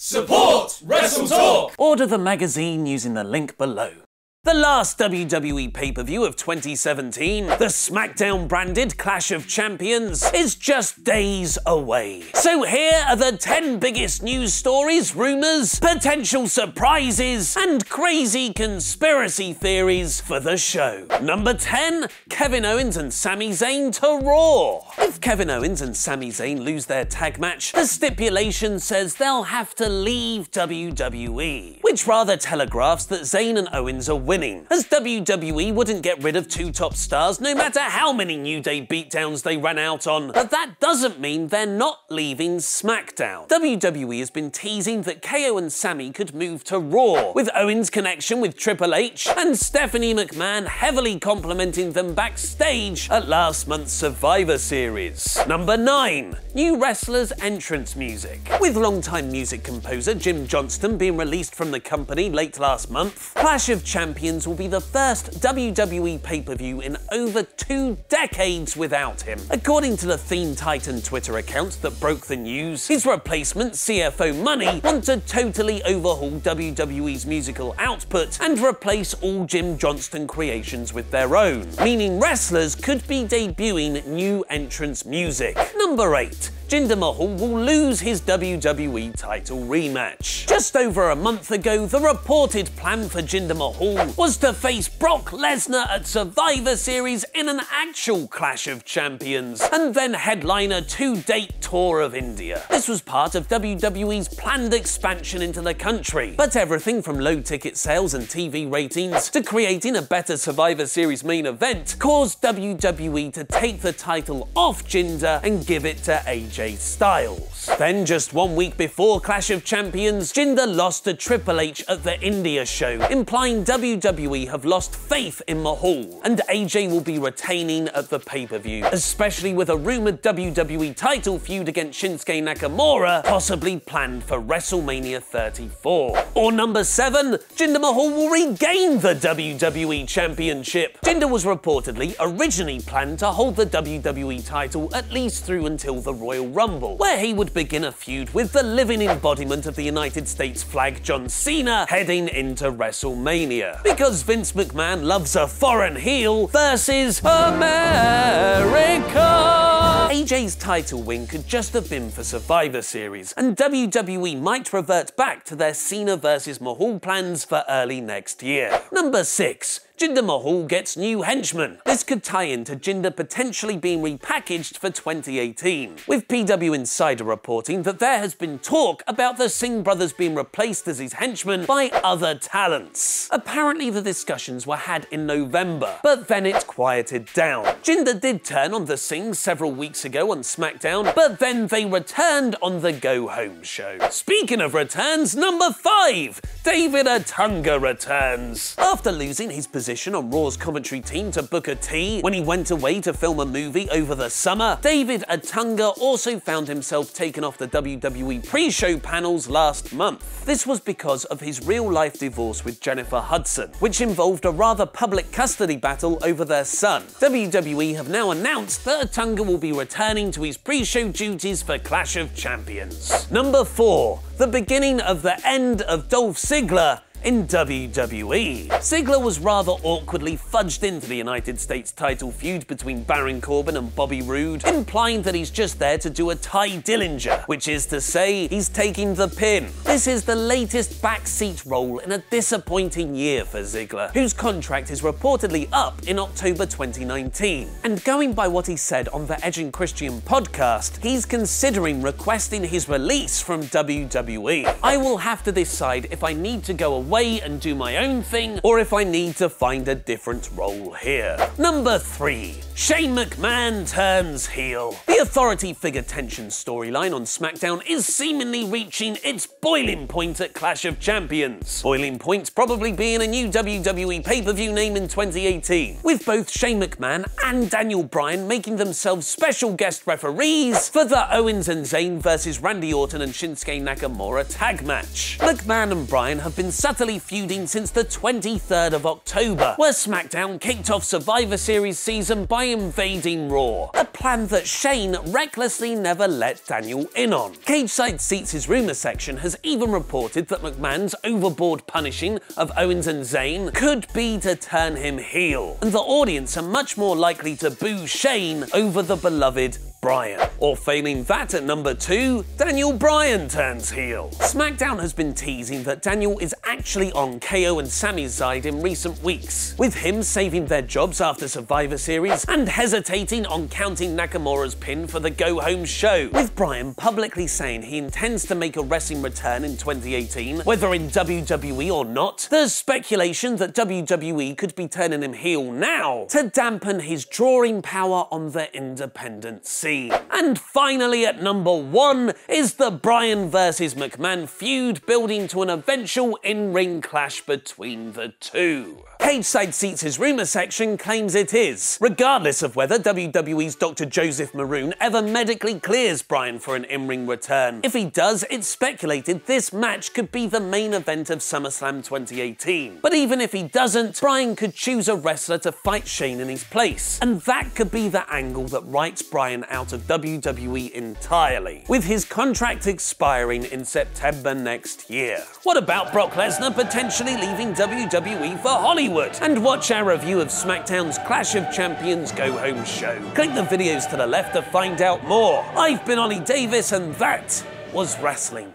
Support WrestleTalk! Order the magazine using the link below. The last WWE pay-per-view of 2017, the SmackDown-branded Clash of Champions, is just days away. So here are the 10 biggest news stories, rumours, potential surprises, and crazy conspiracy theories for the show. Number 10, Kevin Owens and Sami Zayn to Raw. If Kevin Owens and Sami Zayn lose their tag match, the stipulation says they'll have to leave WWE, which rather telegraphs that Zayn and Owens are winning, as WWE wouldn't get rid of two top stars no matter how many New Day beatdowns they ran out on. But that doesn't mean they're not leaving SmackDown. WWE has been teasing that KO and Sami could move to Raw, with Owens' connection with Triple H and Stephanie McMahon heavily complimenting them backstage at last month's Survivor Series. Number 9, new wrestlers' entrance music. With longtime music composer Jim Johnston being released from the company late last month, Clash of Champions will be the first WWE pay-per-view in over 2 decades without him. According to the Theme Titan Twitter account that broke the news, his replacement, CFO Money, want to totally overhaul WWE's musical output and replace all Jim Johnston creations with their own, meaning wrestlers could be debuting new entrance music. Number 8. Jinder Mahal will lose his WWE title rematch. Just over a month ago, the reported plan for Jinder Mahal was to face Brock Lesnar at Survivor Series in an actual Clash of Champions, and then headline a 2-date tour of India. This was part of WWE's planned expansion into the country, but everything from low ticket sales and TV ratings to creating a better Survivor Series main event caused WWE to take the title off Jinder and give it to AJ Styles. Then, just 1 week before Clash of Champions, Jinder lost to Triple H at the India show, implying WWE have lost faith in Mahal, and AJ will be retaining at the pay-per-view, especially with a rumoured WWE title feud against Shinsuke Nakamura possibly planned for WrestleMania 34. Or number 7, Jinder Mahal will regain the WWE Championship. Jinder was reportedly originally planned to hold the WWE title at least through until the Royal Rumble, where he would begin a feud with the living embodiment of the United States flag, John Cena, heading into WrestleMania. Because Vince McMahon loves a foreign heel versus America. AJ's title win could just have been for Survivor Series, and WWE might revert back to their Cena versus Mahal plans for early next year. Number 6. Jinder Mahal gets new Henchman. This could tie into Jinder potentially being repackaged for 2018, with PW Insider reporting that there has been talk about the Singh brothers being replaced as his henchmen by other talents. Apparently the discussions were had in November, but then it quieted down. Jinder did turn on the Singhs several weeks ago on SmackDown, but then they returned on the Go Home show. Speaking of returns, number 5, David Otunga returns. After losing his position on Raw's commentary team to Booker T when he went away to film a movie over the summer, David Otunga also found himself taken off the WWE pre-show panels last month. This was because of his real-life divorce with Jennifer Hudson, which involved a rather public custody battle over their son. WWE have now announced that Otunga will be returning to his pre-show duties for Clash of Champions. Number 4, the beginning of the end of Dolph Ziggler in WWE. Ziggler was rather awkwardly fudged into the United States title feud between Baron Corbin and Bobby Roode, implying that he's just there to do a Ty Dillinger, which is to say he's taking the pin. This is the latest backseat role in a disappointing year for Ziggler, whose contract is reportedly up in October 2019. And going by what he said on the Edge and Christian podcast, he's considering requesting his release from WWE. I will have to decide if I need to go away and do my own thing, or if I need to find a different role here. Number 3, Shane McMahon turns heel. The authority figure tension storyline on SmackDown is seemingly reaching its boiling point at Clash of Champions. Boiling Point's probably being a new WWE pay-per-view name in 2018, with both Shane McMahon and Daniel Bryan making themselves special guest referees for the Owens and Zayn versus Randy Orton and Shinsuke Nakamura tag match. McMahon and Bryan have been subtly reportedly feuding since the 23rd of October, where SmackDown kicked off Survivor Series season by invading Raw, a plan that Shane recklessly never let Daniel in on. Cageside Seats' rumour section has even reported that McMahon's overboard punishing of Owens and Zayn could be to turn him heel, and the audience are much more likely to boo Shane over the beloved Bryan. Or failing that, at number 2, Daniel Bryan turns heel. SmackDown has been teasing that Daniel is actually on KO and Sami's side in recent weeks, with him saving their jobs after Survivor Series and hesitating on counting Nakamura's pin for the go-home show, with Bryan publicly saying he intends to make a wrestling return in 2018, whether in WWE or not. There's speculation that WWE could be turning him heel now to dampen his drawing power on the independent scene. And finally, at number 1 is the Bryan vs McMahon feud building to an eventual in-ring clash between the two. Cageside Seats' rumour section claims it is, regardless of whether WWE's Dr. Joseph Maroon ever medically clears Bryan for an in-ring return. If he does, it's speculated this match could be the main event of SummerSlam 2018. But even if he doesn't, Bryan could choose a wrestler to fight Shane in his place, and that could be the angle that writes Bryan out of WWE entirely, with his contract expiring in September next year. What about Brock Lesnar potentially leaving WWE for Hollywood? And watch our review of SmackDown's Clash of Champions go-home show. Click the videos to the left to find out more. I've been Ollie Davis, and that was wrestling.